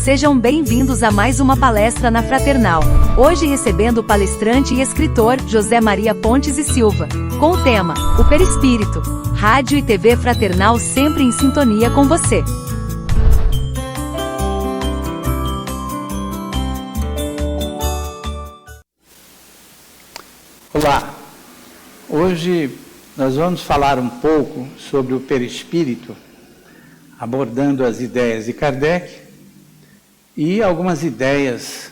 Sejam bem-vindos a mais uma palestra na Fraternal. Hoje recebendo o palestrante e escritor José Maria Pontes e Silva, com o tema O Perispírito. Rádio e TV Fraternal sempre em sintonia com você. Olá, hoje nós vamos falar um pouco sobre o perispírito, abordando as ideias de Kardec e algumas ideias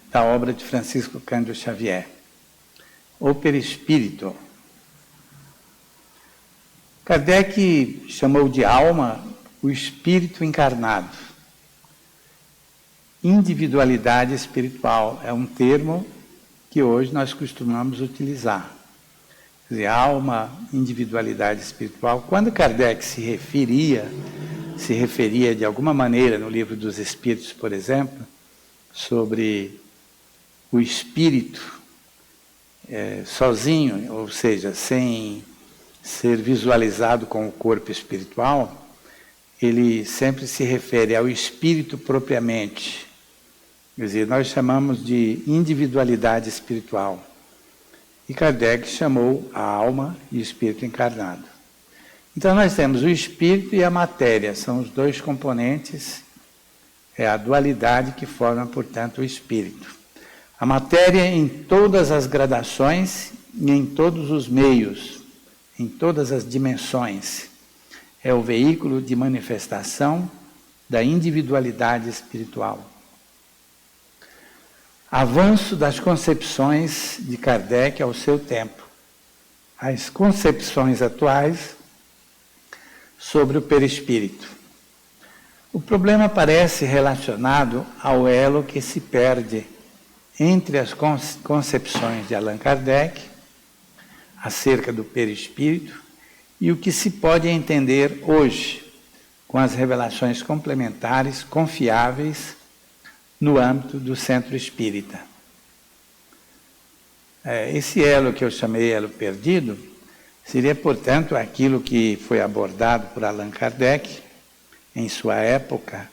da obra de Francisco Cândido Xavier. O perispírito. Kardec chamou de alma o espírito encarnado. Individualidade espiritual é um termo que hoje nós costumamos utilizar. Quer dizer, alma, individualidade espiritual. Quando Kardec se referia de alguma maneira no Livro dos Espíritos, por exemplo, sobre o espírito sozinho, ou seja, sem ser visualizado com o corpo espiritual, ele sempre se refere ao espírito propriamente. Quer dizer, nós chamamos de individualidade espiritual. E Kardec chamou a alma e o espírito encarnado. Então nós temos o espírito e a matéria, são os dois componentes, é a dualidade que forma, portanto, o espírito. A matéria em todas as gradações e em todos os meios, em todas as dimensões, é o veículo de manifestação da individualidade espiritual. Avanço das concepções de Kardec ao seu tempo. As concepções atuais sobre o perispírito. O problema parece relacionado ao elo que se perde entre as concepções de Allan Kardec acerca do perispírito e o que se pode entender hoje com as revelações complementares confiáveis no âmbito do centro espírita. Esse elo que eu chamei elo perdido seria, portanto, aquilo que foi abordado por Allan Kardec em sua época,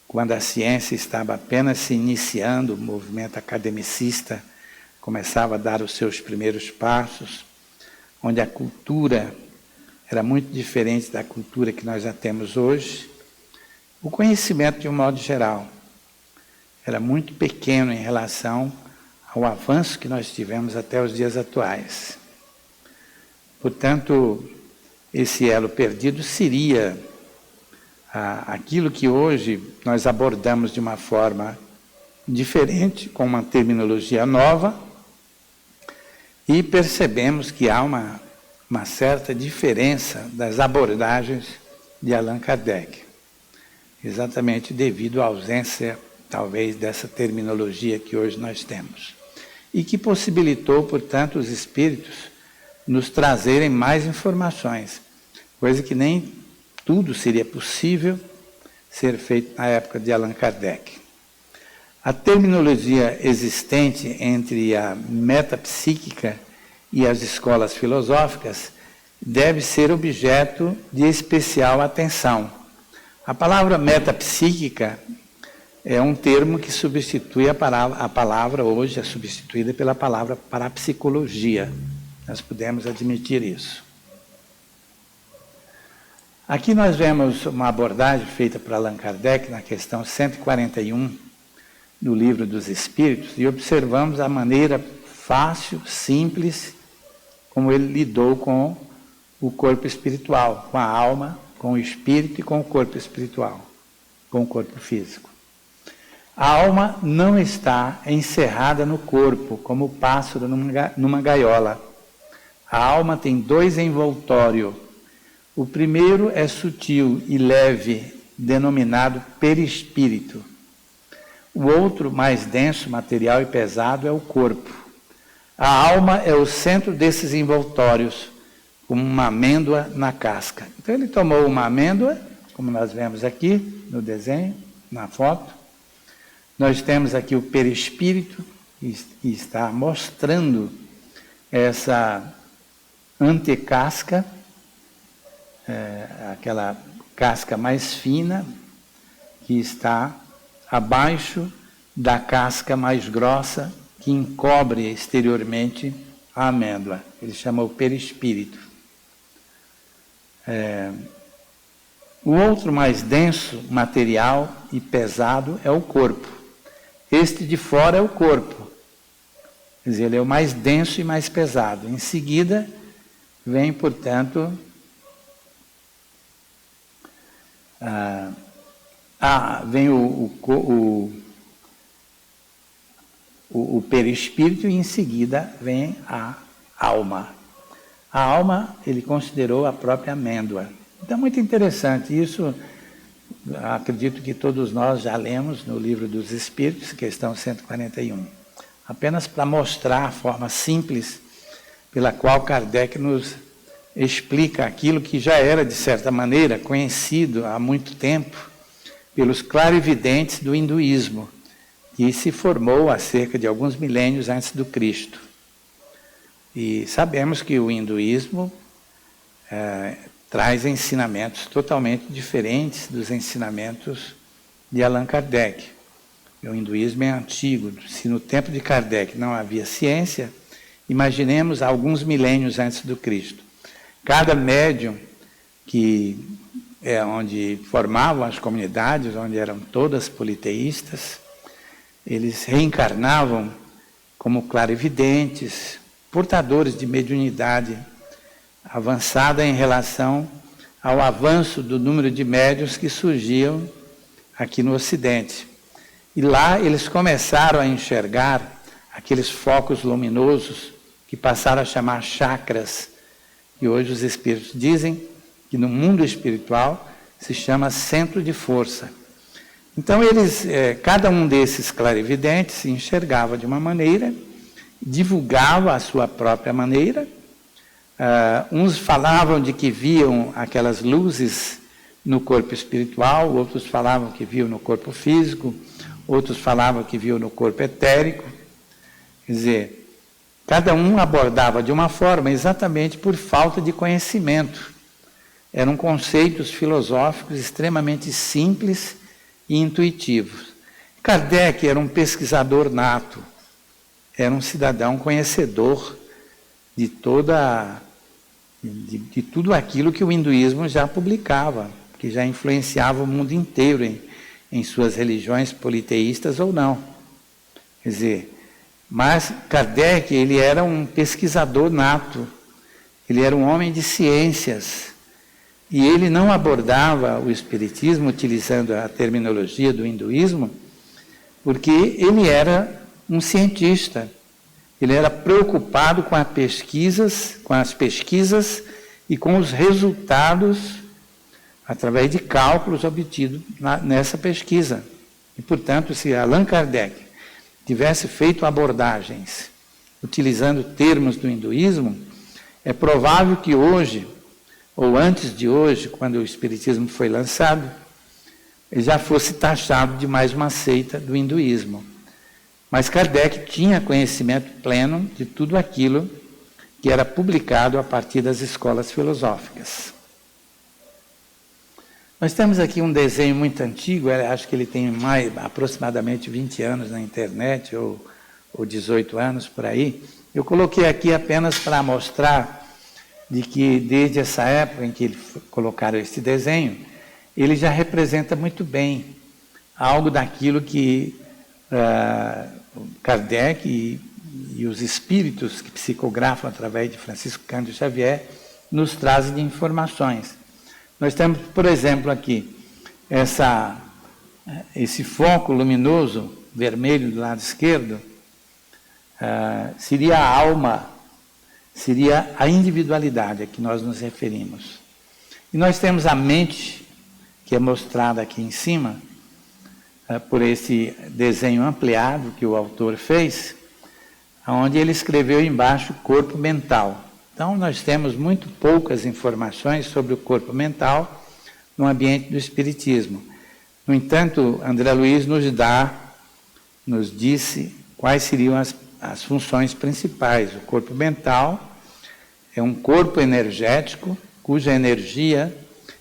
quando a ciência estava apenas se iniciando, o movimento academicista começava a dar os seus primeiros passos, onde a cultura era muito diferente da cultura que nós já temos hoje. O conhecimento, de um modo geral, era muito pequeno em relação ao avanço que nós tivemos até os dias atuais. Portanto, esse elo perdido seria aquilo que hoje nós abordamos de uma forma diferente, com uma terminologia nova, e percebemos que há uma certa diferença das abordagens de Allan Kardec, exatamente devido à ausência talvez dessa terminologia que hoje nós temos, e que possibilitou, portanto, os espíritos nos trazerem mais informações, coisa que nem tudo seria possível ser feito na época de Allan Kardec. A terminologia existente entre a metapsíquica e as escolas filosóficas deve ser objeto de especial atenção. A palavra metapsíquica é um termo que substitui a palavra hoje, é substituída pela palavra parapsicologia. Nós podemos admitir isso. Aqui nós vemos uma abordagem feita por Allan Kardec na questão 141 do Livro dos Espíritos e observamos a maneira fácil, simples, como ele lidou com o corpo espiritual, com a alma, com o espírito e com o corpo espiritual, com o corpo físico. A alma não está encerrada no corpo, como o pássaro numa gaiola. A alma tem dois envoltórios. O primeiro é sutil e leve, denominado perispírito. O outro, mais denso, material e pesado, é o corpo. A alma é o centro desses envoltórios, como uma amêndoa na casca. Então ele tomou uma amêndoa, como nós vemos aqui no desenho, na foto. Nós temos aqui o perispírito, que está mostrando essa antecasca, aquela casca mais fina, que está abaixo da casca mais grossa que encobre exteriormente a amêndoa. Ele chama o perispírito. O outro mais denso, material e pesado é o corpo. Este de fora é o corpo. Quer dizer, ele é o mais denso e mais pesado. Em seguida, vem, portanto, vem o perispírito, e em seguida vem a alma. A alma ele considerou a própria amêndoa. Então, muito interessante. Isso, acredito que todos nós já lemos no Livro dos Espíritos, questão 141. Apenas para mostrar a forma simples pela qual Kardec nos explica aquilo que já era, de certa maneira, conhecido há muito tempo pelos clarividentes do hinduísmo, que se formou há cerca de alguns milênios antes do Cristo. E sabemos que o hinduísmo traz ensinamentos totalmente diferentes dos ensinamentos de Allan Kardec. O hinduísmo é antigo. Se no tempo de Kardec não havia ciência, imaginemos alguns milênios antes do Cristo. Cada médium onde formavam as comunidades, onde eram todas politeístas, eles reencarnavam como clarividentes, portadores de mediunidade avançada em relação ao avanço do número de médiuns que surgiam aqui no Ocidente. E lá eles começaram a enxergar aqueles focos luminosos que passaram a chamar chakras, que hoje os espíritos dizem que no mundo espiritual se chama centro de força. Então cada um desses clarividentes se enxergava de uma maneira, divulgava a sua própria maneira. Uns falavam de que viam aquelas luzes no corpo espiritual, outros falavam que viam no corpo físico, outros falavam que viam no corpo etérico. Quer dizer, cada um abordava de uma forma exatamente por falta de conhecimento. Eram conceitos filosóficos extremamente simples e intuitivos. Kardec era um pesquisador nato, era um cidadão conhecedor de tudo aquilo que o hinduísmo já publicava, que já influenciava o mundo inteiro em suas religiões politeístas ou não. Quer dizer, mas Kardec ele era um pesquisador nato, ele era um homem de ciências, e ele não abordava o espiritismo utilizando a terminologia do hinduísmo, porque ele era um cientista. Ele era preocupado com as pesquisas e com os resultados através de cálculos obtidos nessa pesquisa. E, portanto, se Allan Kardec tivesse feito abordagens utilizando termos do hinduísmo, é provável que hoje, ou antes de hoje, quando o espiritismo foi lançado, ele já fosse taxado de mais uma seita do hinduísmo. Mas Kardec tinha conhecimento pleno de tudo aquilo que era publicado a partir das escolas filosóficas. Nós temos aqui um desenho muito antigo, acho que ele tem aproximadamente 20 anos na internet, ou 18 anos por aí. Eu coloquei aqui apenas para mostrar de que desde essa época em que eles colocaram esse desenho, ele já representa muito bem algo daquilo que Kardec e os espíritos que psicografam através de Francisco Cândido Xavier nos trazem de informações. Nós temos, por exemplo, aqui esse foco luminoso vermelho do lado esquerdo, seria a alma, seria a individualidade a que nós nos referimos. E nós temos a mente, que é mostrada aqui em cima, por esse desenho ampliado que o autor fez, onde ele escreveu embaixo corpo mental. Então, nós temos muito poucas informações sobre o corpo mental no ambiente do espiritismo. No entanto, André Luiz nos disse quais seriam as funções principais. O corpo mental é um corpo energético cuja energia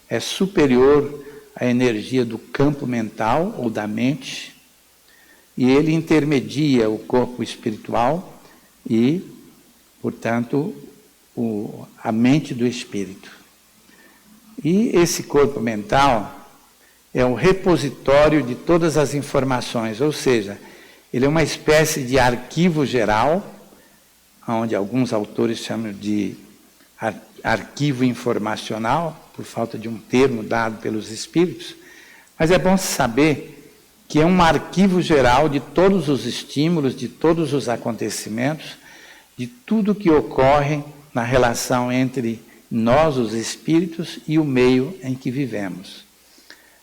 é superior à energia do campo mental ou da mente, e ele intermedia o corpo espiritual e, portanto, a mente do espírito. E esse corpo mental é o repositório de todas as informações, ou seja, ele é uma espécie de arquivo geral, onde alguns autores chamam de arquivo informacional, por falta de um termo dado pelos espíritos, mas é bom saber que é um arquivo geral de todos os estímulos, de todos os acontecimentos, de tudo que ocorre na relação entre nós, os espíritos, e o meio em que vivemos.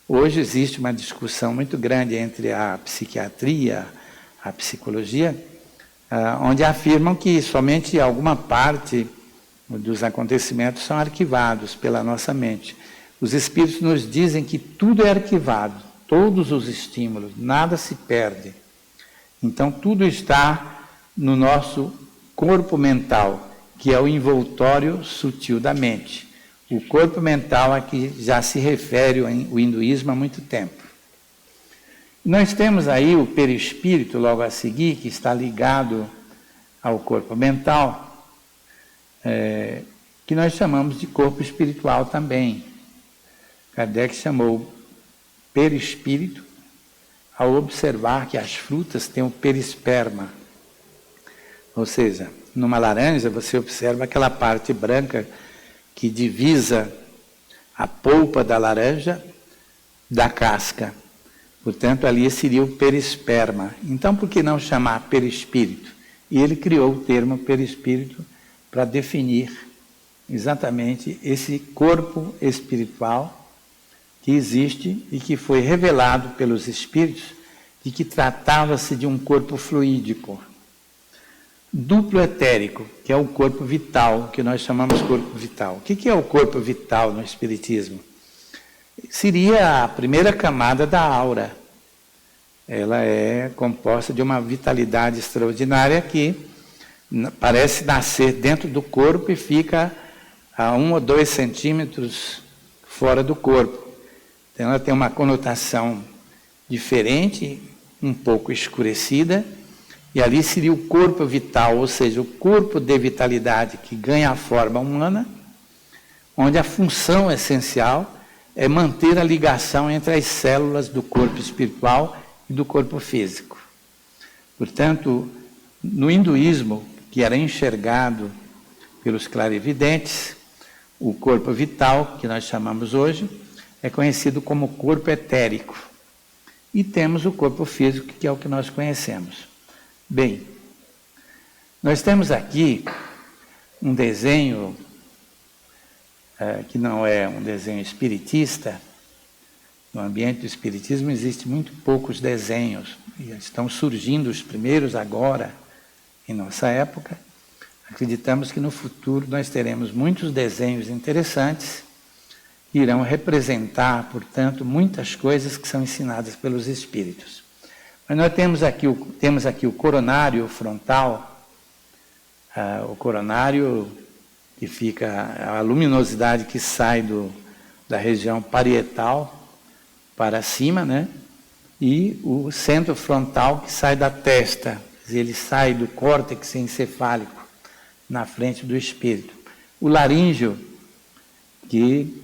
Hoje existe uma discussão muito grande entre a psiquiatria, a psicologia, onde afirmam que somente alguma parte dos acontecimentos são arquivados pela nossa mente. Os espíritos nos dizem que tudo é arquivado, todos os estímulos, nada se perde. Então tudo está no nosso corpo mental, que é o envoltório sutil da mente. O corpo mental a que já se refere o hinduísmo há muito tempo. Nós temos aí o perispírito logo a seguir, que está ligado ao corpo mental, que nós chamamos de corpo espiritual também. Kardec chamou perispírito ao observar que as frutas têm o perisperma. Ou seja, numa laranja você observa aquela parte branca que divisa a polpa da laranja da casca. Portanto, ali seria o perisperma. Então, por que não chamar perispírito? E ele criou o termo perispírito para definir exatamente esse corpo espiritual que existe e que foi revelado pelos espíritos de que tratava-se de um corpo fluídico, duplo etérico, que é o corpo vital, que nós chamamos corpo vital. O que é o corpo vital no espiritismo? Seria a primeira camada da aura. Ela é composta de uma vitalidade extraordinária que parece nascer dentro do corpo e fica a 1 ou 2 centímetros fora do corpo. Então ela tem uma conotação diferente, um pouco escurecida, e ali seria o corpo vital, ou seja, o corpo de vitalidade que ganha a forma humana, onde a função essencial é manter a ligação entre as células do corpo espiritual e do corpo físico. Portanto, no hinduísmo, que era enxergado pelos clarividentes, o corpo vital, que nós chamamos hoje, é conhecido como corpo etérico. E temos o corpo físico, que é o que nós conhecemos. Bem, nós temos aqui um desenho que não é um desenho espiritista. No ambiente do espiritismo existem muito poucos desenhos, e estão surgindo os primeiros agora, em nossa época. Acreditamos que no futuro nós teremos muitos desenhos interessantes, que irão representar, portanto, muitas coisas que são ensinadas pelos espíritos. Mas nós temos aqui o coronário frontal, o coronário que fica, a luminosidade que sai da região parietal para cima, né? E o centro frontal que sai da testa, quer dizer, ele sai do córtex encefálico na frente do espírito. O laríngeo, que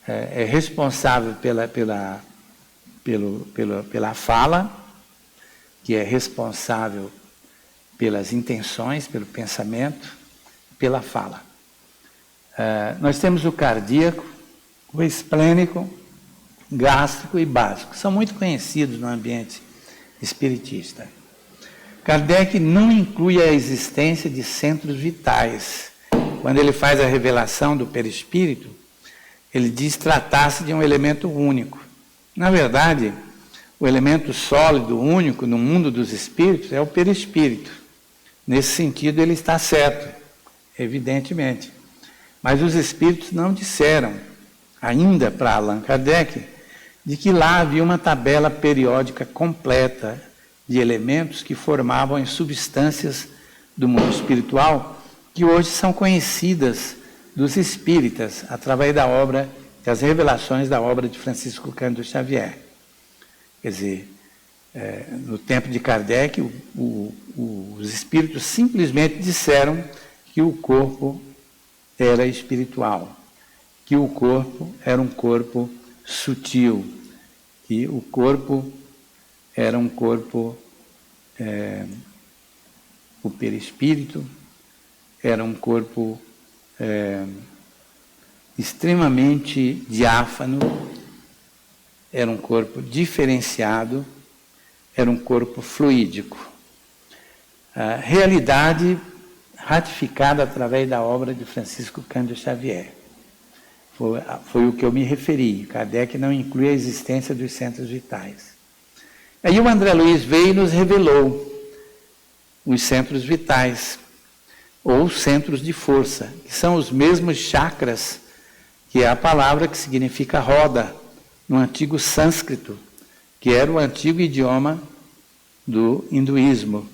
é responsável pela fala, que é responsável pelas intenções, pelo pensamento, pela fala. Nós temos o cardíaco, o esplênico, gástrico e básico. São muito conhecidos no ambiente espiritista. Kardec não inclui a existência de centros vitais. Quando ele faz a revelação do perispírito, ele diz tratar-se de um elemento único. Na verdade, o elemento sólido único no mundo dos espíritos é o perispírito. Nesse sentido, ele está certo, evidentemente. Mas os espíritos não disseram, ainda para Allan Kardec, de que lá havia uma tabela periódica completa de elementos que formavam as substâncias do mundo espiritual, que hoje são conhecidas dos espíritas, através das revelações da obra de Francisco Cândido Xavier. Quer dizer, no tempo de Kardec, os espíritos simplesmente disseram que o corpo era espiritual, que o corpo era um corpo sutil, que o corpo era um corpo, o perispírito era um corpo extremamente diáfano, era um corpo diferenciado, era um corpo fluídico. A realidade ratificada através da obra de Francisco Cândido Xavier. Foi o que eu me referi. Kardec não inclui a existência dos centros vitais. Aí o André Luiz veio e nos revelou os centros vitais, ou centros de força, que são os mesmos chakras, que é a palavra que significa roda, no antigo sânscrito, que era o antigo idioma do hinduísmo,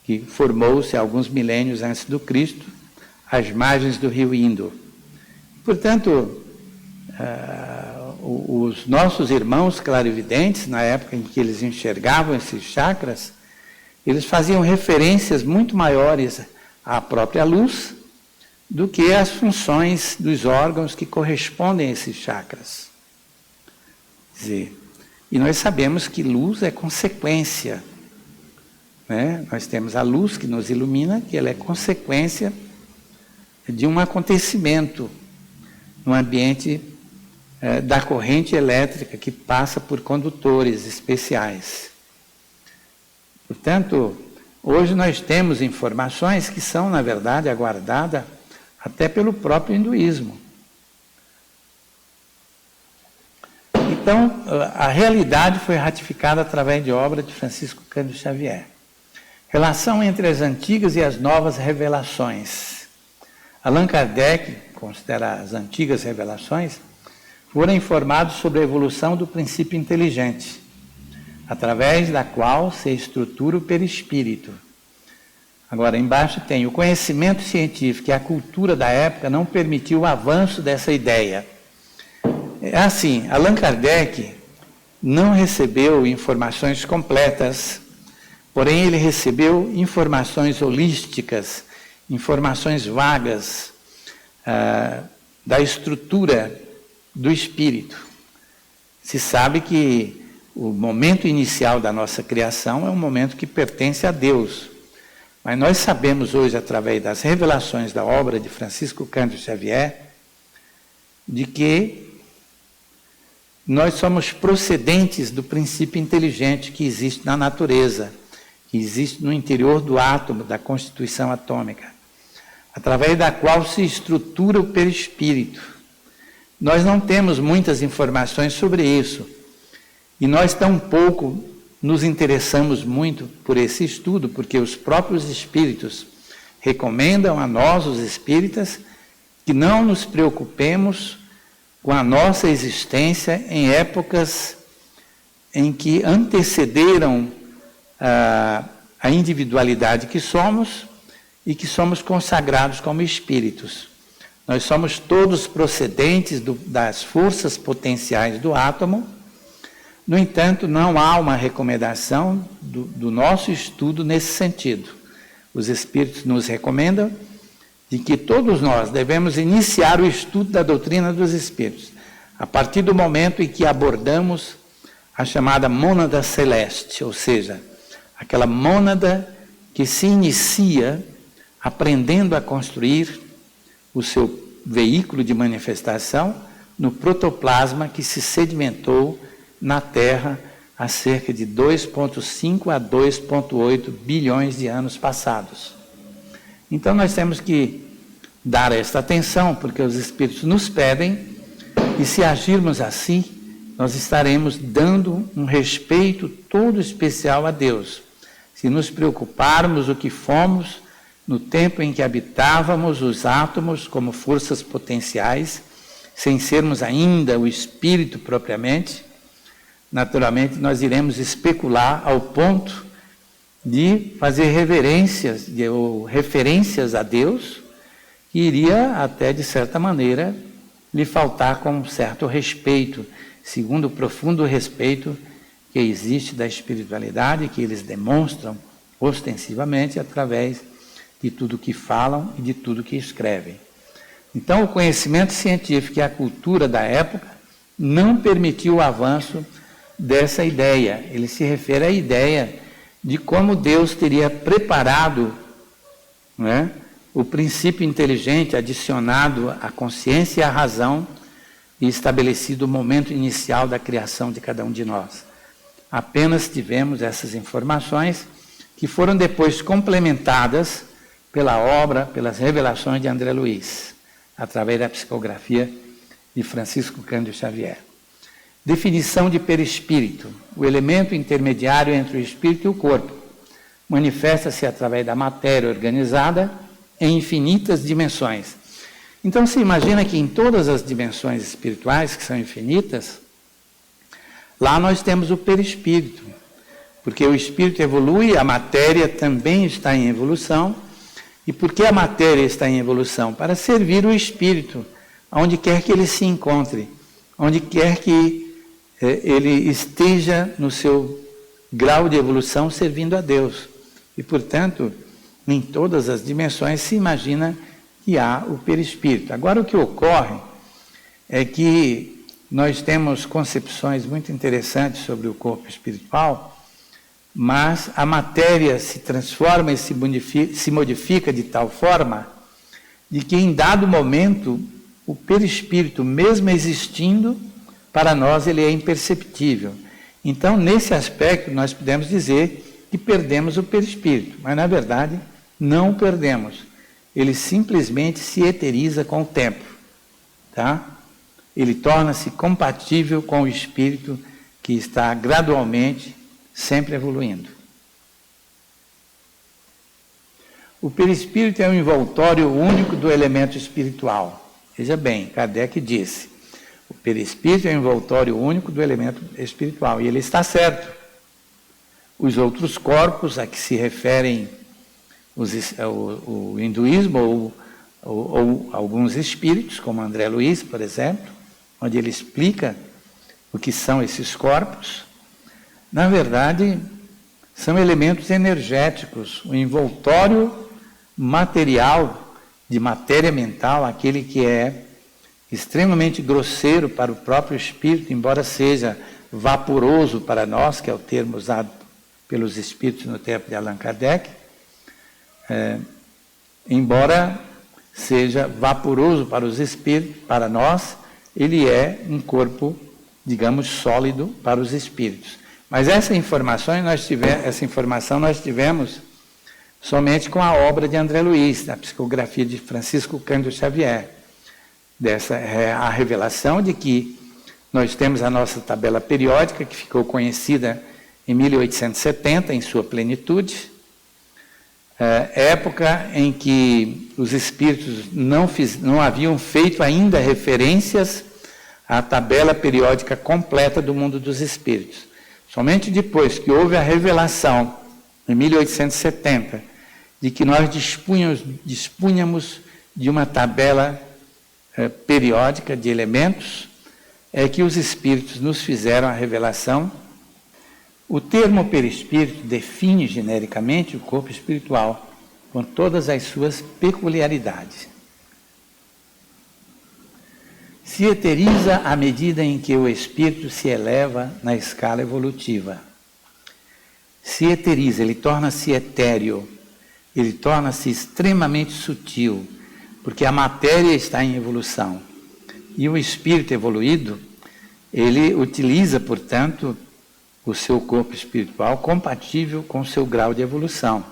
que formou-se alguns milênios antes do Cristo, às margens do rio Indo. Portanto, os nossos irmãos clarividentes, na época em que eles enxergavam esses chakras, eles faziam referências muito maiores à própria luz do que às funções dos órgãos que correspondem a esses chakras. Quer dizer, e nós sabemos que luz é consequência, né? Nós temos a luz que nos ilumina, que ela é consequência de um acontecimento no ambiente da corrente elétrica que passa por condutores especiais. Portanto, hoje nós temos informações que são, na verdade, aguardadas até pelo próprio hinduísmo. Então, a realidade foi ratificada através de obra de Francisco Cândido Xavier. Relação entre as antigas e as novas revelações. Allan Kardec considera as antigas revelações, foram informados sobre a evolução do princípio inteligente, através da qual se estrutura o perispírito. Agora, embaixo tem: o conhecimento científico e a cultura da época não permitiu o avanço dessa ideia. É assim, Allan Kardec não recebeu informações completas, porém ele recebeu informações holísticas, informações vagas da estrutura do espírito. Se sabe que o momento inicial da nossa criação é um momento que pertence a Deus. Mas nós sabemos hoje, através das revelações da obra de Francisco Cândido Xavier, de que nós somos procedentes do princípio inteligente que existe na natureza, que existe no interior do átomo, da constituição atômica, através da qual se estrutura o perispírito. Nós não temos muitas informações sobre isso, e nós tampouco nos interessamos muito por esse estudo, porque os próprios espíritos recomendam a nós, os espíritas, que não nos preocupemos com a nossa existência em épocas em que antecederam a individualidade que somos e que somos consagrados como espíritos. Nós somos todos procedentes das forças potenciais do átomo. No entanto, não há uma recomendação do nosso estudo nesse sentido. Os espíritos nos recomendam de que todos nós devemos iniciar o estudo da doutrina dos espíritos, a partir do momento em que abordamos a chamada mônada celeste, ou seja, aquela mônada que se inicia aprendendo a construir o seu veículo de manifestação no protoplasma que se sedimentou na Terra há cerca de 2,5 a 2,8 bilhões de anos passados. Então nós temos que dar esta atenção, porque os espíritos nos pedem, e se agirmos assim, nós estaremos dando um respeito todo especial a Deus. Se nos preocuparmos o que fomos no tempo em que habitávamos os átomos como forças potenciais, sem sermos ainda o espírito propriamente, naturalmente nós iremos especular ao ponto de fazer reverências ou referências a Deus, que iria até, de certa maneira, lhe faltar com um certo respeito, segundo o profundo respeito que existe da espiritualidade, que eles demonstram ostensivamente através de tudo que falam e de tudo que escrevem. Então, o conhecimento científico e a cultura da época não permitiu o avanço dessa ideia. Ele se refere à ideia de como Deus teria preparado, não é, o princípio inteligente adicionado à consciência e à razão e estabelecido o momento inicial da criação de cada um de nós. Apenas tivemos essas informações que foram depois complementadas pela obra, pelas revelações de André Luiz, através da psicografia de Francisco Cândido Xavier. Definição de perispírito. O elemento intermediário entre o espírito e o corpo. Manifesta-se através da matéria organizada em infinitas dimensões. Então, se imagina que em todas as dimensões espirituais, que são infinitas, lá nós temos o perispírito, porque o espírito evolui, a matéria também está em evolução. E por que a matéria está em evolução? Para servir o espírito, onde quer que ele se encontre, onde quer que ele esteja no seu grau de evolução servindo a Deus. E, portanto, em todas as dimensões se imagina que há o perispírito. Agora, o que ocorre é que nós temos concepções muito interessantes sobre o corpo espiritual, mas a matéria se transforma e se modifica de tal forma de que em dado momento o perispírito, mesmo existindo, para nós ele é imperceptível. Então, nesse aspecto, nós podemos dizer que perdemos o perispírito, mas na verdade não o perdemos. Ele simplesmente se eteriza com o tempo, tá? Ele torna-se compatível com o espírito que está gradualmente sempre evoluindo. O perispírito é um envoltório único do elemento espiritual. Veja bem, Kardec disse, o perispírito é um envoltório único do elemento espiritual, e ele está certo. Os outros corpos a que se referem o hinduísmo ou alguns espíritos, como André Luiz, por exemplo, onde ele explica o que são esses corpos, na verdade, são elementos energéticos, o envoltório material, de matéria mental, aquele que é extremamente grosseiro para o próprio espírito, embora seja vaporoso para nós, que é o termo usado pelos espíritos no tempo de Allan Kardec, embora seja vaporoso para os espíritos, para nós, ele é um corpo, digamos, sólido para os espíritos. Mas essa informação nós tivemos somente com a obra de André Luiz, da psicografia de Francisco Cândido Xavier. Dessa é a revelação de que nós temos a nossa tabela periódica, que ficou conhecida em 1870, em sua plenitude, época em que os espíritos não haviam feito ainda referências à tabela periódica completa do mundo dos espíritos. Somente depois que houve a revelação, em 1870, de que nós dispunhamos de uma tabela periódica de elementos, é que os espíritos nos fizeram a revelação. O termo perispírito define genericamente o corpo espiritual, com todas as suas peculiaridades. Se eteriza à medida em que o espírito se eleva na escala evolutiva. Se eteriza, ele torna-se etéreo, ele torna-se extremamente sutil, porque a matéria está em evolução. E o espírito evoluído, ele utiliza, portanto, o seu corpo espiritual compatível com o seu grau de evolução.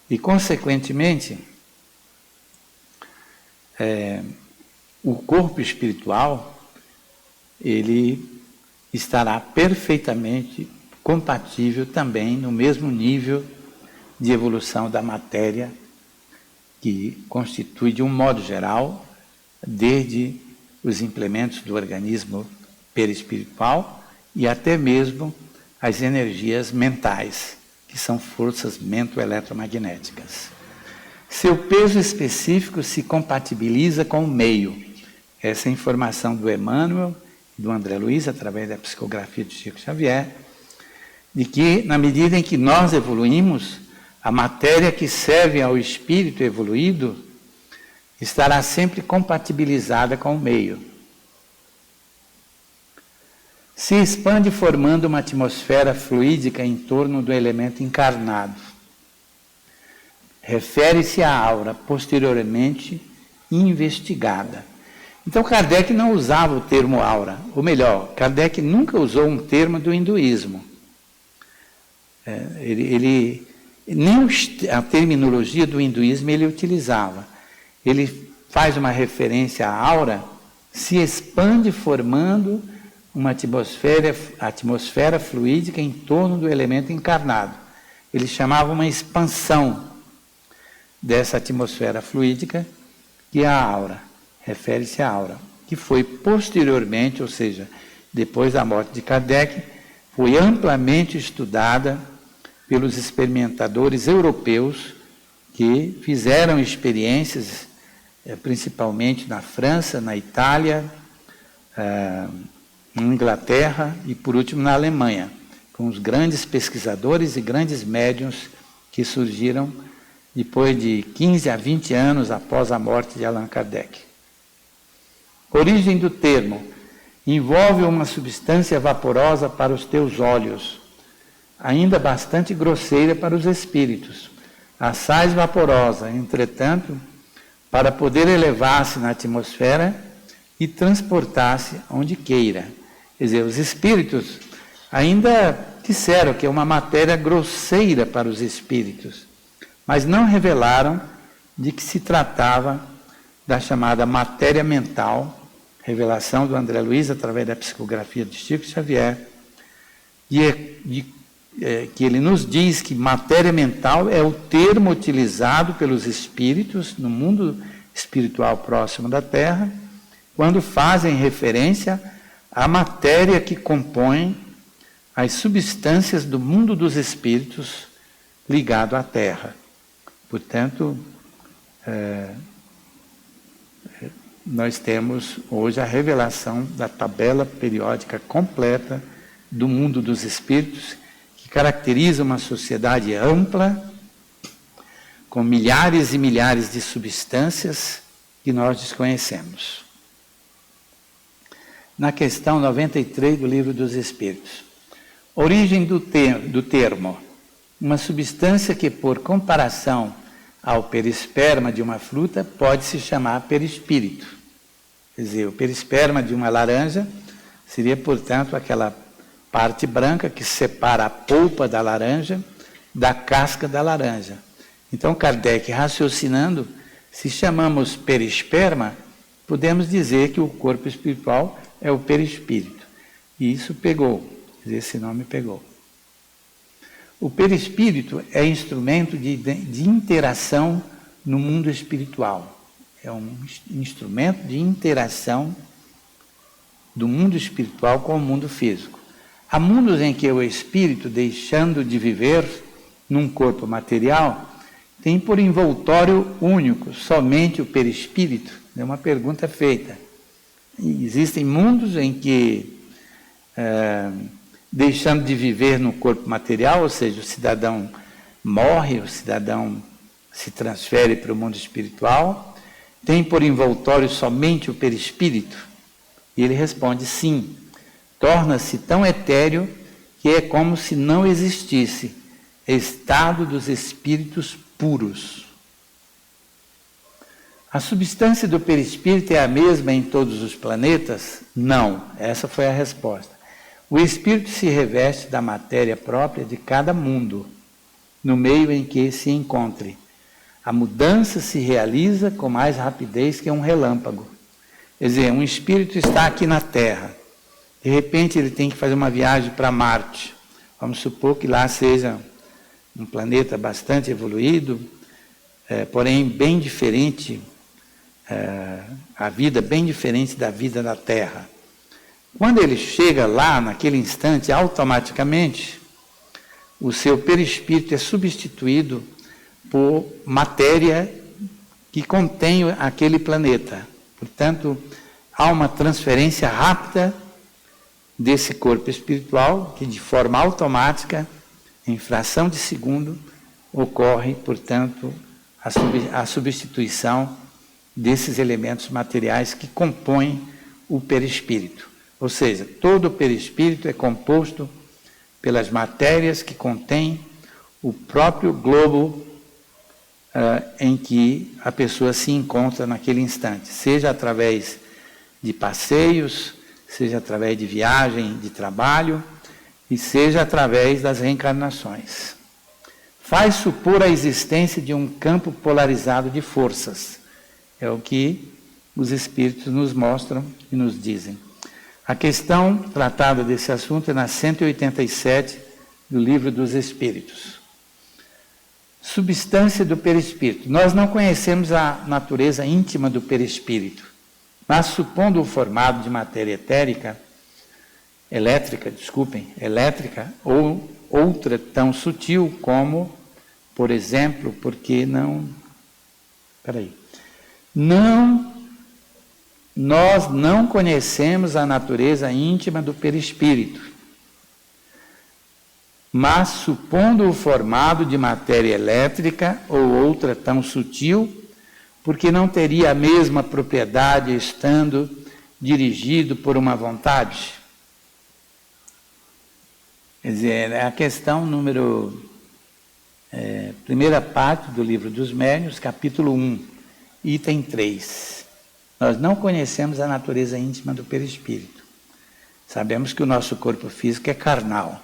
E, consequentemente, o corpo espiritual, ele estará perfeitamente compatível também no mesmo nível de evolução da matéria, que constitui, de um modo geral, desde os implementos do organismo perispiritual e até mesmo as energias mentais, que são forças mento-eletromagnéticas. Seu peso específico se compatibiliza com o meio. Essa é a informação do Emmanuel e do André Luiz, através da psicografia de Chico Xavier. de que, na medida em que nós evoluímos, a matéria que serve ao espírito evoluído estará sempre compatibilizada com o meio. Se expande formando uma atmosfera fluídica em torno do elemento encarnado. Refere-se à aura posteriormente investigada. Então Kardec não usava o termo aura, ou melhor, Kardec nunca usou um termo do hinduísmo. Nem a terminologia do hinduísmo ele utilizava. Ele faz uma referência à aura, se expande formando uma atmosfera fluídica em torno do elemento encarnado. Ele chamava uma expansão dessa atmosfera fluídica, que é a aura, refere-se à aura, que foi posteriormente, ou seja, depois da morte de Kardec, foi amplamente estudada pelos experimentadores europeus que fizeram experiências, principalmente na França, na Itália, na Inglaterra e, por último, na Alemanha, com os grandes pesquisadores e grandes médiuns que surgiram depois de 15 a 20 anos após a morte de Allan Kardec. Origem do termo: envolve uma substância vaporosa para os teus olhos, ainda bastante grosseira para os espíritos, assaz vaporosa, entretanto, para poder elevar-se na atmosfera e transportar-se onde queira. Quer dizer, os espíritos ainda disseram que é uma matéria grosseira para os espíritos, mas não revelaram de que se tratava da chamada matéria mental, revelação do André Luiz através da psicografia de Chico Xavier, que ele nos diz que matéria mental é o termo utilizado pelos espíritos no mundo espiritual próximo da Terra, quando fazem referência à matéria que compõe as substâncias do mundo dos espíritos ligado à Terra. Portanto, nós temos hoje a revelação da tabela periódica completa do mundo dos espíritos, que caracteriza uma sociedade ampla, com milhares e milhares de substâncias que nós desconhecemos. Na questão 93 do Livro dos Espíritos. Origem do termo: uma substância que, por comparação ao perisperma de uma fruta, pode se chamar perispírito. Quer dizer, o perisperma de uma laranja seria, portanto, aquela parte branca que separa a polpa da laranja da casca da laranja. Então, Kardec, raciocinando, se chamamos perisperma, podemos dizer que o corpo espiritual é o perispírito. E isso pegou, esse nome pegou. O perispírito é instrumento de interação no mundo espiritual. É um instrumento de interação do mundo espiritual com o mundo físico. Há mundos em que o espírito, deixando de viver num corpo material, tem por envoltório único somente o perispírito. É uma pergunta feita. E existem mundos em que, deixando de viver no corpo material, ou seja, o cidadão morre, o cidadão se transfere para o mundo espiritual, tem por envoltório somente o perispírito? E ele responde sim. Torna-se tão etéreo que é como se não existisse, estado dos espíritos puros. A substância do perispírito é a mesma em todos os planetas? Não, essa foi a resposta. O espírito se reveste da matéria própria de cada mundo, no meio em que se encontre. A mudança se realiza com mais rapidez que um relâmpago. Quer dizer, um espírito está aqui na Terra. De repente ele tem que fazer uma viagem para Marte. Vamos supor que lá seja um planeta bastante evoluído, porém bem diferente, a vida bem diferente da vida da Terra. Quando ele chega lá, naquele instante, automaticamente, o seu perispírito é substituído por matéria que contém aquele planeta. Portanto, há uma transferência rápida desse corpo espiritual, que de forma automática, em fração de segundo, ocorre, portanto, a substituição desses elementos materiais que compõem o perispírito. Ou seja, todo o perispírito é composto pelas matérias que contêm o próprio globo em que a pessoa se encontra naquele instante, seja através de passeios, seja através de viagem, de trabalho, e seja através das reencarnações. Faz supor a existência de um campo polarizado de forças. É o que os espíritos nos mostram e nos dizem. A questão tratada desse assunto é na 187 do Livro dos Espíritos. Substância do perispírito. Nós não conhecemos a natureza íntima do perispírito, mas supondo o formado de matéria elétrica ou outra tão sutil como, por exemplo, nós não conhecemos a natureza íntima do perispírito, mas supondo o formado de matéria elétrica ou outra tão sutil, porque não teria a mesma propriedade estando dirigido por uma vontade? Quer dizer, é a questão primeira parte do Livro dos Médiuns, capítulo 1, item 3. Nós não conhecemos a natureza íntima do perispírito. Sabemos que o nosso corpo físico é carnal.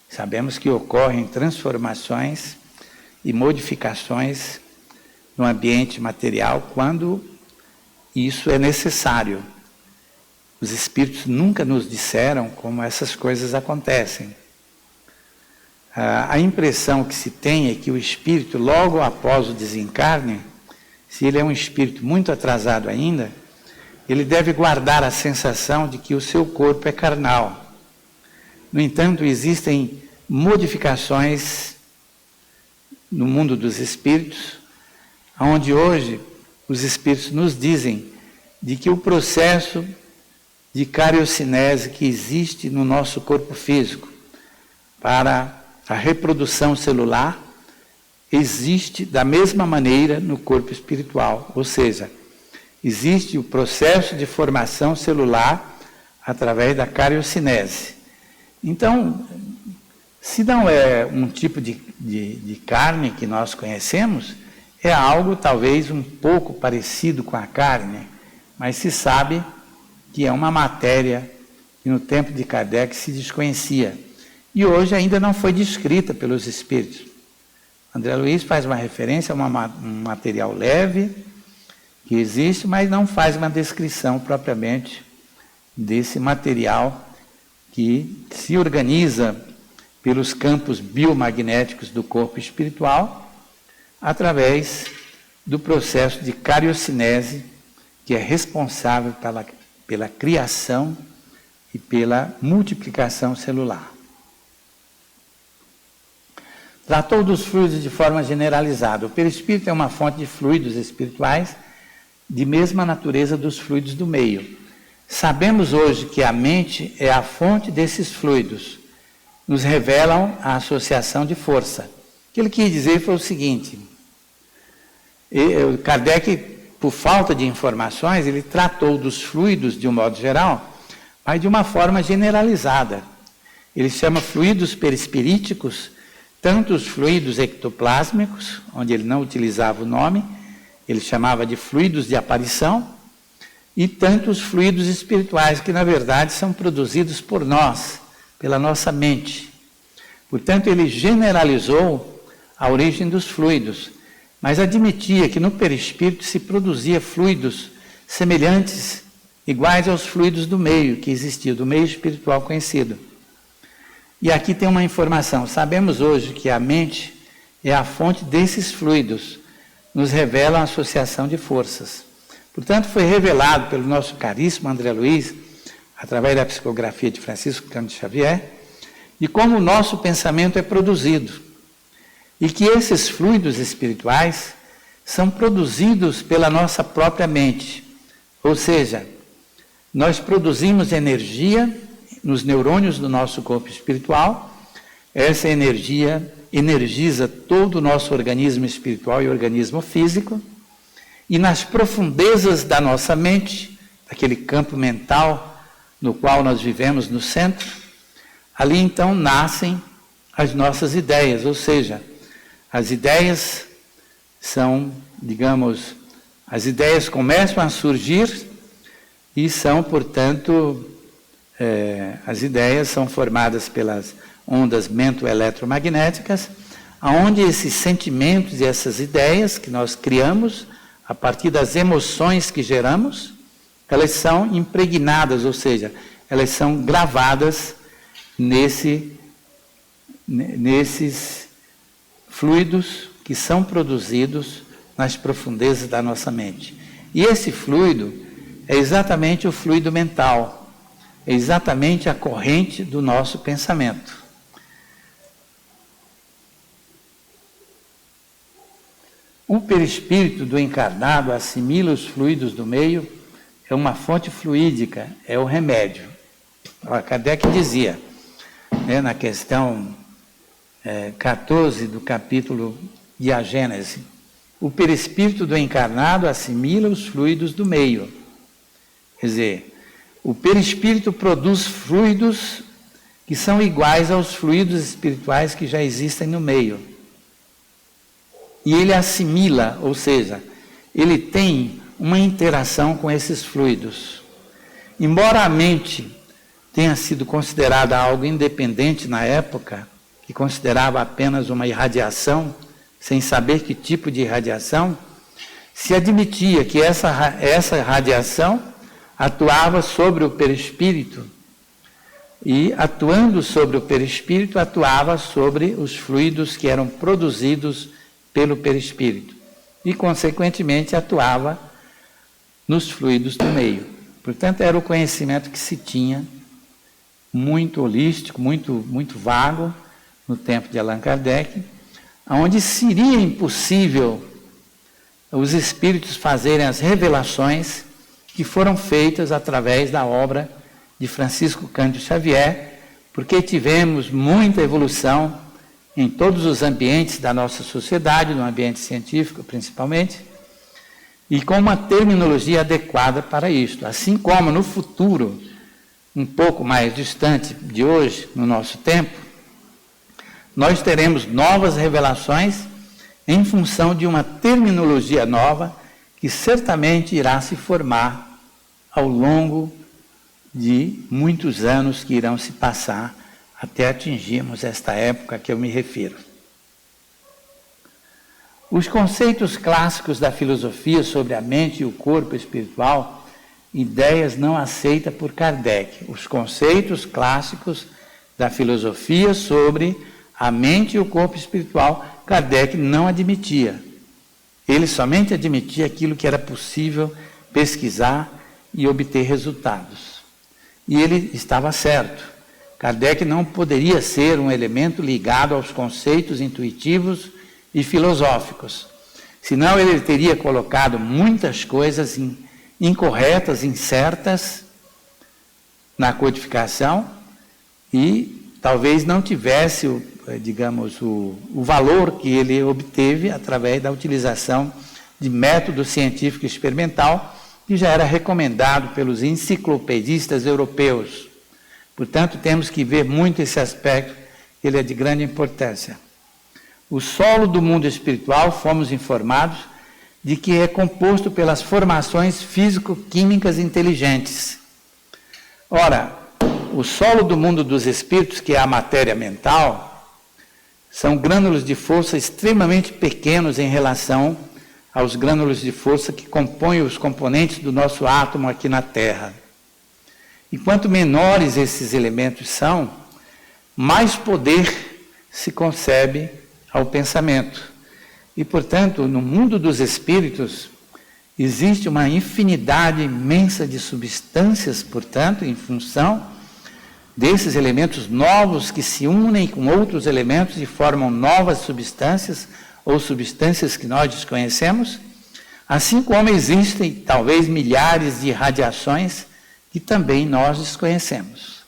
Sabemos que ocorrem transformações e modificações no ambiente material quando isso é necessário. Os espíritos nunca nos disseram como essas coisas acontecem. A impressão que se tem é que o espírito, logo após o desencarne, se ele é um espírito muito atrasado ainda, ele deve guardar a sensação de que o seu corpo é carnal. No entanto, existem modificações no mundo dos espíritos, onde hoje os espíritos nos dizem de que o processo de cariocinese que existe no nosso corpo físico para a reprodução celular existe da mesma maneira no corpo espiritual, ou seja, existe o processo de formação celular através da cariocinese. Então, se não é um tipo de carne que nós conhecemos, é algo talvez um pouco parecido com a carne, mas se sabe que é uma matéria que no tempo de Kardec se desconhecia. E hoje ainda não foi descrita pelos espíritos. André Luiz faz uma referência a um material leve que existe, mas não faz uma descrição propriamente desse material que se organiza pelos campos biomagnéticos do corpo espiritual através do processo de cariocinese, que é responsável pela criação e pela multiplicação celular. Tratou dos fluidos de forma generalizada. O perispírito é uma fonte de fluidos espirituais de mesma natureza dos fluidos do meio. Sabemos hoje que a mente é a fonte desses fluidos. Nos revelam a associação de força. O que ele quis dizer foi o seguinte: Kardec, por falta de informações, ele tratou dos fluidos de um modo geral, mas de uma forma generalizada. Ele chama fluidos perispiríticos, tanto os fluidos ectoplásmicos, onde ele não utilizava o nome, ele chamava de fluidos de aparição, e tanto os fluidos espirituais, que na verdade são produzidos por nós, pela nossa mente. Portanto, ele generalizou a origem dos fluidos, mas admitia que no perispírito se produzia fluidos semelhantes, iguais aos fluidos do meio que existia, do meio espiritual conhecido. E aqui tem uma informação. Sabemos hoje que a mente é a fonte desses fluidos, nos revela a associação de forças. Portanto, foi revelado pelo nosso caríssimo André Luiz, através da psicografia de Francisco Cândido Xavier, de como o nosso pensamento é produzido. E que esses fluidos espirituais são produzidos pela nossa própria mente. Ou seja, nós produzimos energia nos neurônios do nosso corpo espiritual. Essa energia energiza todo o nosso organismo espiritual e organismo físico. E nas profundezas da nossa mente, aquele campo mental no qual nós vivemos no centro, ali então nascem as nossas ideias, ou seja, as ideias são, digamos, as ideias começam a surgir e são, portanto, as ideias são formadas pelas ondas mento-eletromagnéticas, onde esses sentimentos e essas ideias que nós criamos, a partir das emoções que geramos, elas são impregnadas, ou seja, elas são gravadas nesses fluidos que são produzidos nas profundezas da nossa mente. E esse fluido é exatamente o fluido mental, é exatamente a corrente do nosso pensamento. O perispírito do encarnado assimila os fluidos do meio, é uma fonte fluídica, é o remédio. Kardec dizia, na questão 14 do capítulo de A Gênese, o perispírito do encarnado assimila os fluidos do meio. Quer dizer, o perispírito produz fluidos que são iguais aos fluidos espirituais que já existem no meio. E ele assimila, ou seja, ele tem uma interação com esses fluidos. Embora a mente tenha sido considerada algo independente na época, que considerava apenas uma irradiação, sem saber que tipo de irradiação, se admitia que essa radiação atuava sobre o perispírito, e atuando sobre o perispírito, atuava sobre os fluidos que eram produzidos pelo perispírito, e consequentemente atuava nos fluidos do meio. Portanto, era o conhecimento que se tinha, muito holístico, muito vago, no tempo de Allan Kardec, onde seria impossível os espíritos fazerem as revelações que foram feitas através da obra de Francisco Cândido Xavier, porque tivemos muita evolução em todos os ambientes da nossa sociedade, no ambiente científico principalmente, e com uma terminologia adequada para isto. Assim como no futuro, um pouco mais distante de hoje, no nosso tempo, nós teremos novas revelações em função de uma terminologia nova que certamente irá se formar ao longo de muitos anos que irão se passar até atingirmos esta época que eu me refiro. Os conceitos clássicos da filosofia sobre a mente e o corpo espiritual, ideias não aceitas por Kardec. Os conceitos clássicos da filosofia sobre a mente e o corpo espiritual, Kardec não admitia. Ele somente admitia aquilo que era possível pesquisar e obter resultados. E ele estava certo. Kardec não poderia ser um elemento ligado aos conceitos intuitivos e filosóficos. Senão ele teria colocado muitas coisas incorretas, incertas na codificação e talvez não tivesse, o valor que ele obteve através da utilização de método científico experimental que já era recomendado pelos enciclopedistas europeus. Portanto, temos que ver muito esse aspecto, ele é de grande importância. O solo do mundo espiritual, fomos informados, de que é composto pelas formações físico-químicas inteligentes. Ora, o solo do mundo dos espíritos, que é a matéria mental, são grânulos de força extremamente pequenos em relação aos grânulos de força que compõem os componentes do nosso átomo aqui na Terra. E quanto menores esses elementos são, mais poder se concebe ao pensamento. E, portanto, no mundo dos espíritos, existe uma infinidade imensa de substâncias, portanto, em função desses elementos novos que se unem com outros elementos e formam novas substâncias, ou substâncias que nós desconhecemos, assim como existem, talvez, milhares de radiações que também nós desconhecemos.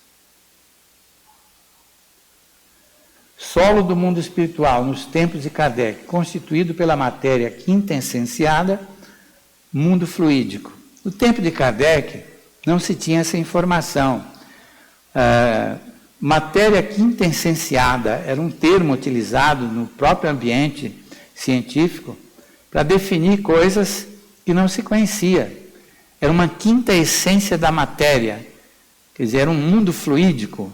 Solo do mundo espiritual, nos tempos de Kardec, constituído pela matéria quintessenciada, mundo fluídico. No tempo de Kardec, não se tinha essa informação. Matéria quintessenciada era um termo utilizado no próprio ambiente científico para definir coisas que não se conhecia. Era uma quinta essência da matéria, quer dizer, era um mundo fluídico.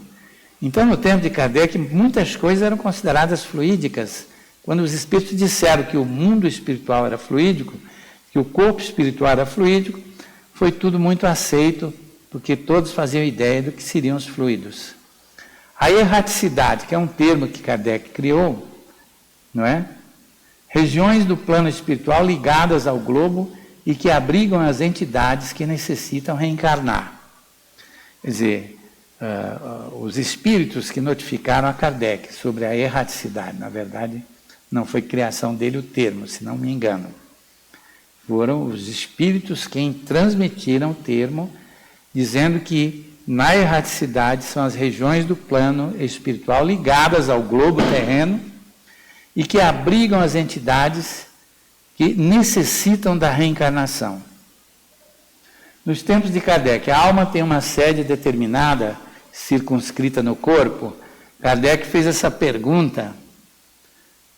Então, no tempo de Kardec, muitas coisas eram consideradas fluídicas. Quando os espíritos disseram que o mundo espiritual era fluídico, que o corpo espiritual era fluídico, foi tudo muito aceito, porque todos faziam ideia do que seriam os fluidos. A erraticidade, que é um termo que Kardec criou, não é? Regiões do plano espiritual ligadas ao globo e que abrigam as entidades que necessitam reencarnar. Quer dizer, os espíritos que notificaram a Kardec sobre a erraticidade, na verdade, não foi criação dele o termo, se não me engano. Foram os espíritos quem transmitiram o termo, dizendo que na erraticidade são as regiões do plano espiritual ligadas ao globo terreno e que abrigam as entidades que necessitam da reencarnação. Nos tempos de Kardec, a alma tem uma sede determinada, circunscrita no corpo. Kardec fez essa pergunta,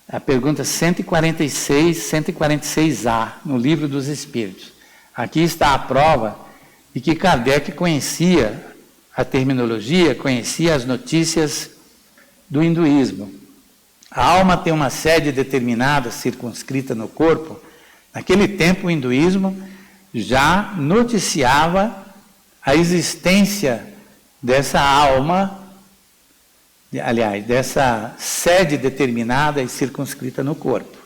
a pergunta 146A, no Livro dos Espíritos. Aqui está a prova de que Kardec conhecia a terminologia, conhecia as notícias do hinduísmo. A alma tem uma sede determinada, circunscrita no corpo. Naquele tempo, o hinduísmo já noticiava a existência dessa alma, aliás, dessa sede determinada e circunscrita no corpo.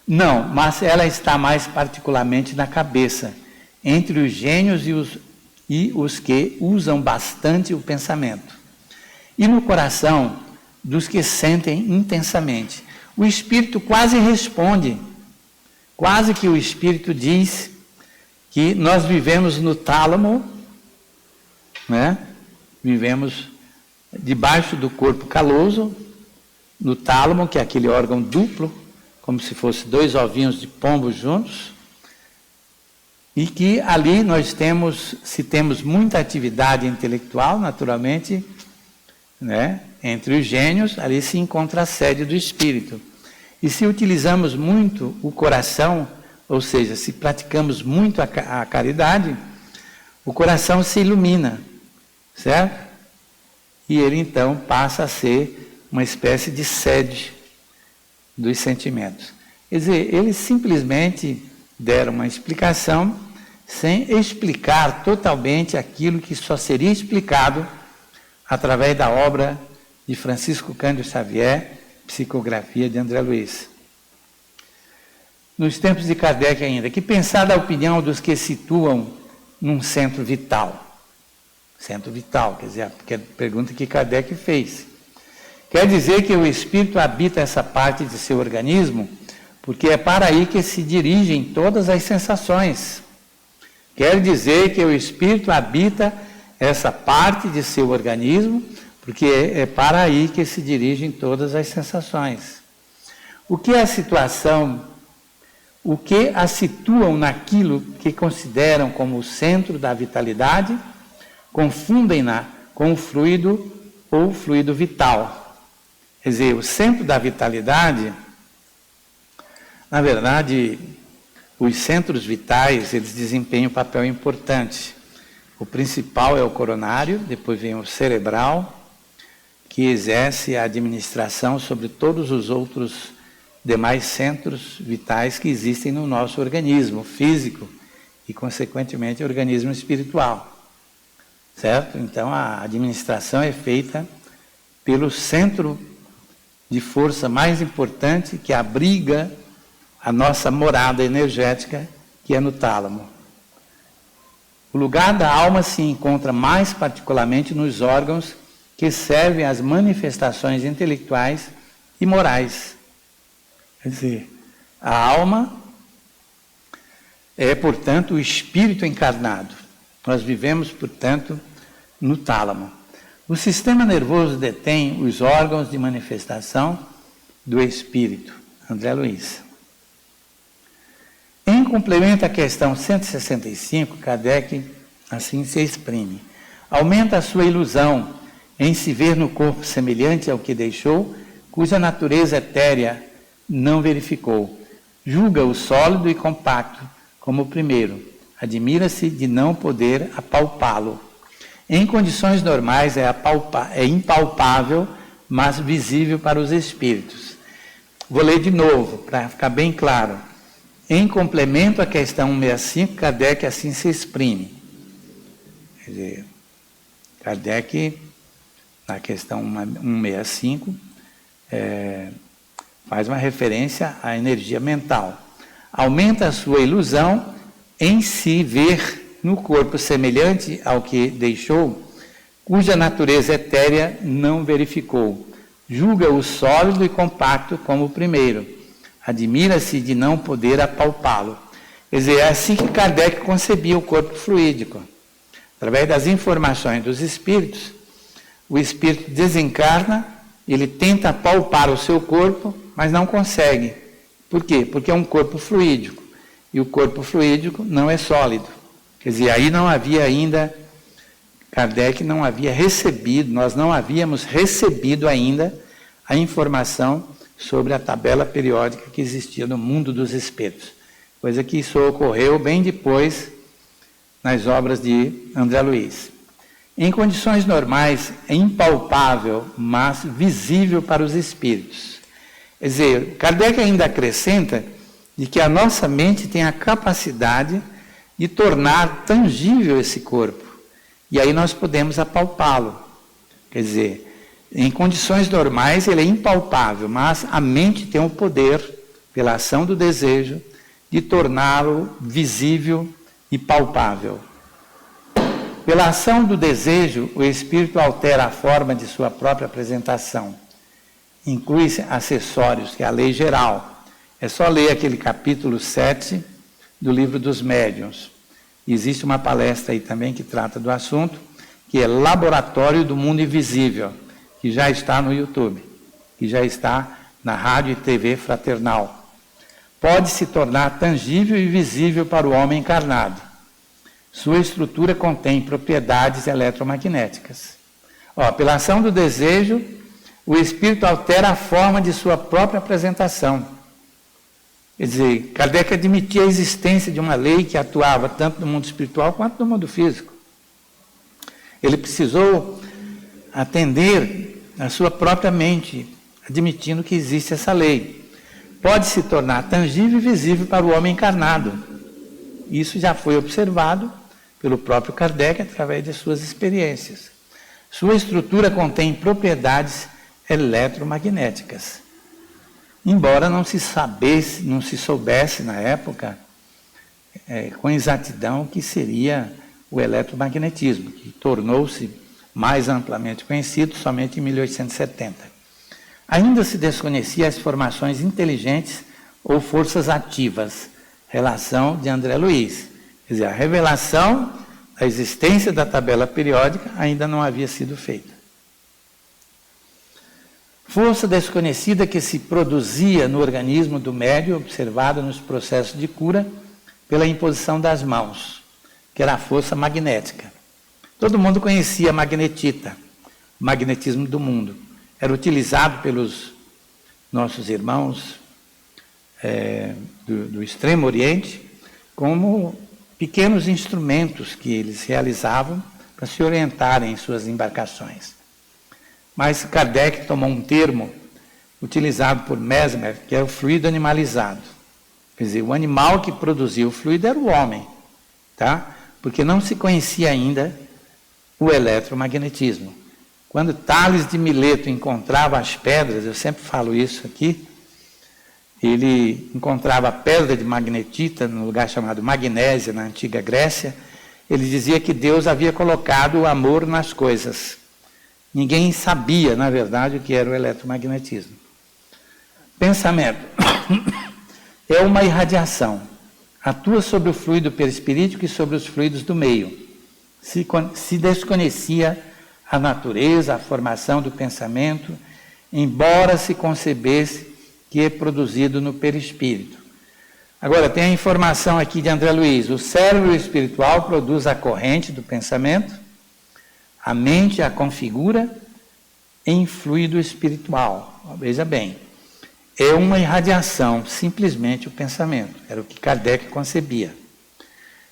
Não, mas ela está mais particularmente na cabeça, entre os gênios e os que usam bastante o pensamento. E no coração dos que sentem intensamente. O espírito quase responde, quase que o espírito diz que nós vivemos no tálamo, né? Vivemos debaixo do corpo caloso, no tálamo, que é aquele órgão duplo, como se fosse dois ovinhos de pombo juntos, e que ali nós temos, se temos muita atividade intelectual, naturalmente, né? Entre os gênios, ali se encontra a sede do espírito. E se utilizamos muito o coração, ou seja, se praticamos muito a caridade, o coração se ilumina, certo? E ele então passa a ser uma espécie de sede dos sentimentos. Quer dizer, eles simplesmente deram uma explicação sem explicar totalmente aquilo que só seria explicado através da obra de Francisco Cândido Xavier, Psicografia de André Luiz. Nos tempos de Kardec ainda, que pensar da opinião dos que situam num centro vital? Centro vital, quer dizer, a pergunta que Kardec fez. Quer dizer que o espírito habita essa parte de seu organismo, porque é para aí que se dirigem todas as sensações. Quer dizer que o espírito habita essa parte de seu organismo, porque é para aí que se dirigem todas as sensações. O que é a situação, o que a situam naquilo que consideram como o centro da vitalidade, confundem-na com o fluido ou fluido vital. Quer dizer, o centro da vitalidade, na verdade, os centros vitais, eles desempenham um papel importante. O principal é o coronário, depois vem o cerebral, que exerce a administração sobre todos os outros demais centros vitais que existem no nosso organismo físico e, consequentemente, o organismo espiritual. Certo? Então, a administração é feita pelo centro de força mais importante que abriga a nossa morada energética, que é no tálamo. O lugar da alma se encontra mais particularmente nos órgãos que servem às manifestações intelectuais e morais. Quer dizer, a alma é, portanto, o espírito encarnado. Nós vivemos, portanto, no tálamo. O sistema nervoso detém os órgãos de manifestação do espírito. André Luiz. Em complemento à questão 165, Kardec assim se exprime. Aumenta a sua ilusão em se ver no corpo semelhante ao que deixou, cuja natureza etérea não verificou. Julga o sólido e compacto como o primeiro. Admira-se de não poder apalpá-lo. Em condições normais é impalpável, mas visível para os espíritos. Vou ler de novo, para ficar bem claro. Em complemento à questão 165, Kardec assim se exprime. Quer dizer, Kardec, na questão 165, faz uma referência à energia mental. Aumenta a sua ilusão em se ver no corpo semelhante ao que deixou, cuja natureza etérea não verificou. Julga o sólido e compacto como o primeiro. Admira-se de não poder apalpá-lo. Quer dizer, é assim que Kardec concebia o corpo fluídico. Através das informações dos espíritos, o espírito desencarna, ele tenta apalpar o seu corpo, mas não consegue. Por quê? Porque é um corpo fluídico. E o corpo fluídico não é sólido. Quer dizer, aí não havia ainda, Kardec não havia recebido, nós não havíamos recebido ainda a informação sobre a tabela periódica que existia no mundo dos espíritos. Coisa que isso ocorreu bem depois nas obras de André Luiz. Em condições normais, é impalpável, mas visível para os espíritos. Quer dizer, Kardec ainda acrescenta de que a nossa mente tem a capacidade de tornar tangível esse corpo. E aí nós podemos apalpá-lo. Quer dizer, em condições normais ele é impalpável, mas a mente tem o poder, pela ação do desejo, de torná-lo visível e palpável. Pela ação do desejo, o espírito altera a forma de sua própria apresentação. Inclui-se acessórios, que é a lei geral. É só ler aquele capítulo 7 do livro dos médiuns. Existe uma palestra aí também que trata do assunto, que é Laboratório do Mundo Invisível, que já está no YouTube, que já está na Rádio e TV Fraternal. Pode se tornar tangível e visível para o homem encarnado. Sua estrutura contém propriedades eletromagnéticas. Pela ação do desejo, o espírito altera a forma de sua própria apresentação. Quer dizer, Kardec admitia a existência de uma lei que atuava tanto no mundo espiritual quanto no mundo físico. Ele precisou atender a sua própria mente, admitindo que existe essa lei. Pode se tornar tangível e visível para o homem encarnado. Isso já foi observado pelo próprio Kardec através de suas experiências. Sua estrutura contém propriedades eletromagnéticas. Embora não se soubesse na época com exatidão o que seria o eletromagnetismo, que tornou-se mais amplamente conhecido somente em 1870. Ainda se desconhecia as formações inteligentes ou forças ativas, relação de André Luiz. Quer dizer, a revelação da existência da tabela periódica ainda não havia sido feita. Força desconhecida que se produzia no organismo do médium, observada nos processos de cura pela imposição das mãos, que era a força magnética. Todo mundo conhecia a magnetita, o magnetismo do mundo. Era utilizado pelos nossos irmãos do Extremo Oriente como pequenos instrumentos que eles realizavam para se orientarem em suas embarcações. Mas Kardec tomou um termo utilizado por Mesmer, que é o fluido animalizado. Quer dizer, o animal que produzia o fluido era o homem, tá? Porque não se conhecia ainda o eletromagnetismo. Quando Tales de Mileto encontrava as pedras, eu sempre falo isso aqui, ele encontrava a pedra de magnetita no lugar chamado Magnésia, na antiga Grécia, ele dizia que Deus havia colocado o amor nas coisas. Ninguém sabia, na verdade, o que era o eletromagnetismo. Pensamento. É uma irradiação. Atua sobre o fluido perispirítico e sobre os fluidos do meio. Se desconhecia a natureza, a formação do pensamento, embora se concebesse que é produzido no perispírito. Agora, tem a informação aqui de André Luiz. O cérebro espiritual produz a corrente do pensamento, a mente a configura em fluido espiritual. Veja bem, é uma irradiação, simplesmente o pensamento. Era o que Kardec concebia.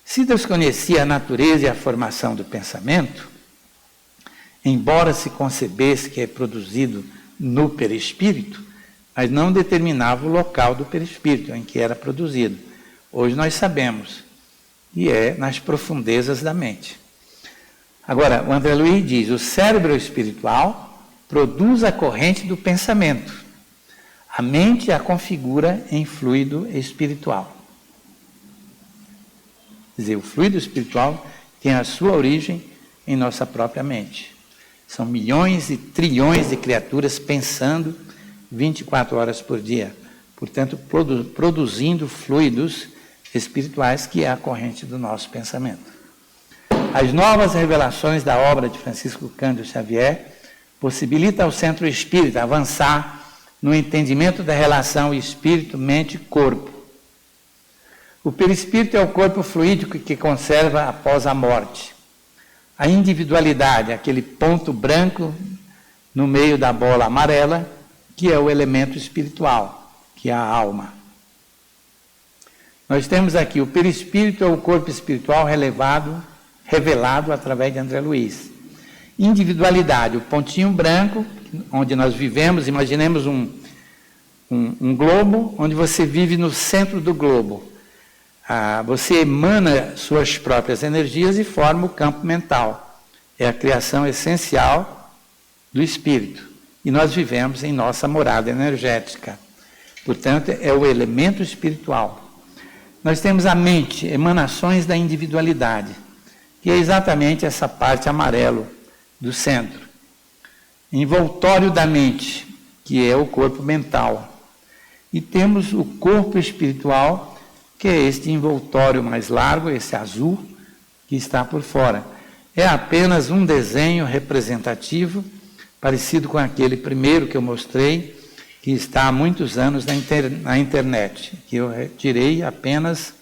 Se Deus conhecia a natureza e a formação do pensamento, embora se concebesse que é produzido no perispírito, mas não determinava o local do perispírito em que era produzido. Hoje nós sabemos, e é nas profundezas da mente. Agora, o André Luiz diz, o cérebro espiritual produz a corrente do pensamento. A mente a configura em fluido espiritual. Quer dizer, o fluido espiritual tem a sua origem em nossa própria mente. São milhões e trilhões de criaturas pensando 24 horas por dia. Portanto, produzindo fluidos espirituais, que é a corrente do nosso pensamento. As novas revelações da obra de Francisco Cândido Xavier possibilitam ao centro espírita avançar no entendimento da relação espírito, mente e corpo. O perispírito é o corpo fluídico que conserva após a morte. A individualidade, aquele ponto branco no meio da bola amarela, que é o elemento espiritual, que é a alma. Nós temos aqui o perispírito é o corpo espiritual revelado através de André Luiz. Individualidade, o pontinho branco, onde nós vivemos, imaginemos um globo, onde você vive no centro do globo. Você emana suas próprias energias e forma o campo mental. É a criação essencial do espírito. E nós vivemos em nossa morada energética. Portanto, é o elemento espiritual. Nós temos a mente, emanações da individualidade, que é exatamente essa parte amarelo do centro. Envoltório da mente, que é o corpo mental. E temos o corpo espiritual, que é este envoltório mais largo, esse azul, que está por fora. É apenas um desenho representativo, parecido com aquele primeiro que eu mostrei, que está há muitos anos na internet, que eu retirei apenas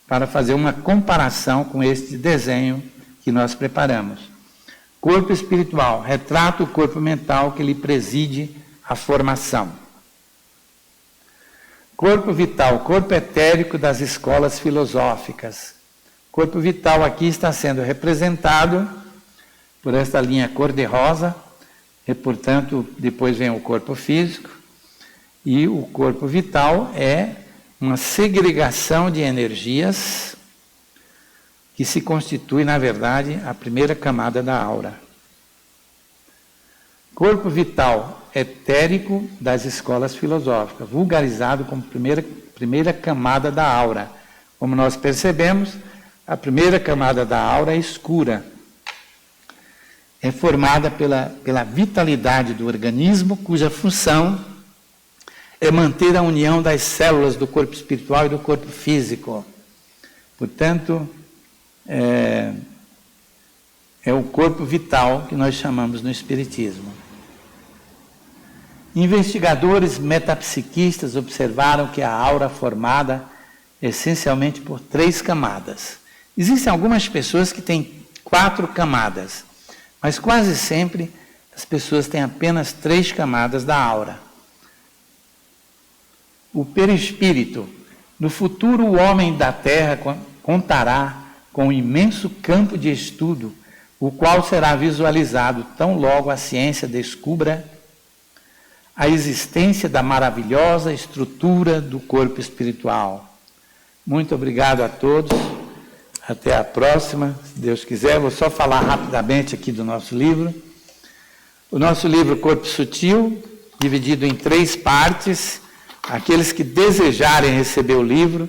para fazer uma comparação com este desenho que nós preparamos. Corpo espiritual, retrata o corpo mental que lhe preside a formação. Corpo vital, corpo etérico das escolas filosóficas. Corpo vital aqui está sendo representado por esta linha cor-de-rosa, e, portanto, depois vem o corpo físico, e o corpo vital é uma segregação de energias que se constitui, na verdade, a primeira camada da aura. Corpo vital etérico das escolas filosóficas, vulgarizado como primeira camada da aura. Como nós percebemos, a primeira camada da aura é escura. É formada pela vitalidade do organismo, cuja função é manter a união das células do corpo espiritual e do corpo físico. Portanto, é o corpo vital que nós chamamos no Espiritismo. Investigadores metapsiquistas observaram que a aura é formada essencialmente por 3 camadas. Existem algumas pessoas que têm 4 camadas, mas quase sempre as pessoas têm apenas 3 camadas da aura. O perispírito. No futuro, o homem da Terra contará com um imenso campo de estudo, o qual será visualizado tão logo a ciência descubra a existência da maravilhosa estrutura do corpo espiritual. Muito obrigado a todos. Até a próxima, se Deus quiser. Vou só falar rapidamente aqui do nosso livro. O nosso livro Corpo Sutil, dividido em 3 partes. Aqueles que desejarem receber o livro,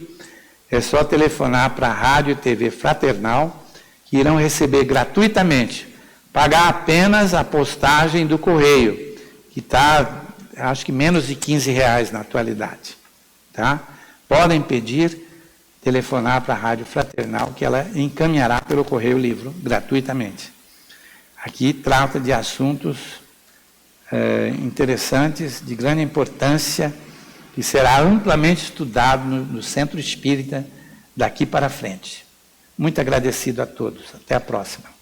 é só telefonar para a Rádio e TV Fraternal, que irão receber gratuitamente. Pagar apenas a postagem do correio, que está, acho que menos de R$15 na atualidade. Tá? Podem pedir, telefonar para a Rádio Fraternal, que ela encaminhará pelo correio o livro gratuitamente. aqui trata de assuntos interessantes, de grande importância, que será amplamente estudado no Centro Espírita daqui para frente. Muito agradecido a todos. Até a próxima.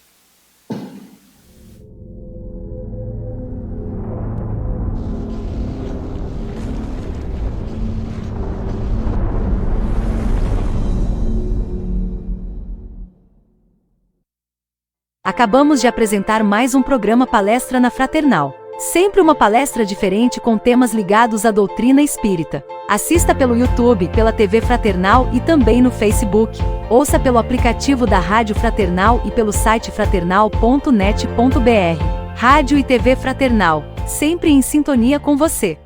Acabamos de apresentar mais um programa Palestra na Fraternal. Sempre uma palestra diferente com temas ligados à doutrina espírita. Assista pelo YouTube, pela TV Fraternal e também no Facebook. Ouça pelo aplicativo da Rádio Fraternal e pelo site fraternal.net.br. Rádio e TV Fraternal, sempre em sintonia com você.